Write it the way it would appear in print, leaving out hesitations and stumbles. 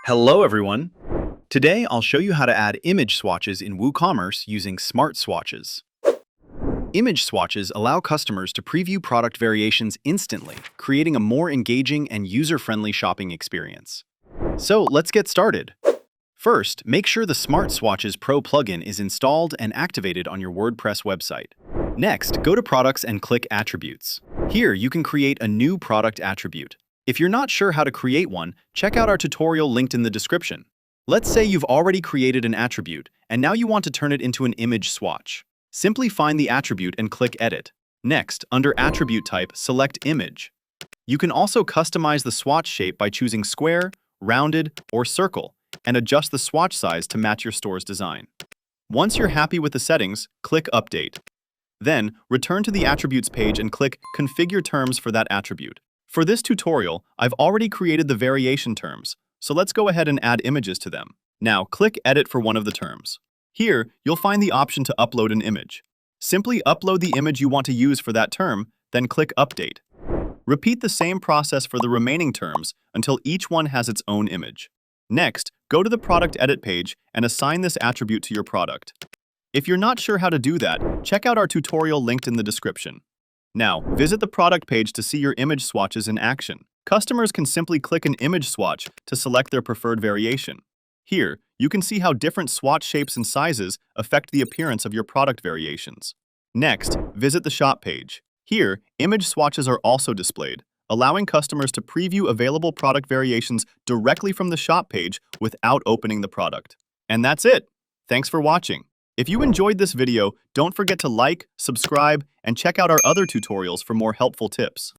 Hello everyone! Today I'll show you how to add image swatches in WooCommerce using Smart Swatches. Image swatches allow customers to preview product variations instantly, creating a more engaging and user-friendly shopping experience. So let's get started. First, make sure the Smart Swatches Pro plugin is installed and activated on your WordPress website. Next, go to Products and click Attributes. Here you can create a new product attribute. If you're not sure how to create one, check out our tutorial linked in the description. Let's say you've already created an attribute, and now you want to turn it into an image swatch. Simply find the attribute and click Edit. Next, under Attribute Type, select Image. You can also customize the swatch shape by choosing square, rounded, or circle, and adjust the swatch size to match your store's design. Once you're happy with the settings, click Update. Then, return to the Attributes page and click Configure Terms for that attribute. For this tutorial, I've already created the variation terms, so let's go ahead and add images to them. Now, click Edit for one of the terms. Here, you'll find the option to upload an image. Simply upload the image you want to use for that term, then click Update. Repeat the same process for the remaining terms until each one has its own image. Next, go to the Product Edit page and assign this attribute to your product. If you're not sure how to do that, check out our tutorial linked in the description. Now, visit the product page to see your image swatches in action. Customers can simply click an image swatch to select their preferred variation. Here, you can see how different swatch shapes and sizes affect the appearance of your product variations. Next, visit the shop page. Here, image swatches are also displayed, allowing customers to preview available product variations directly from the shop page without opening the product. And that's it! Thanks for watching. If you enjoyed this video, don't forget to like, subscribe, and check out our other tutorials for more helpful tips.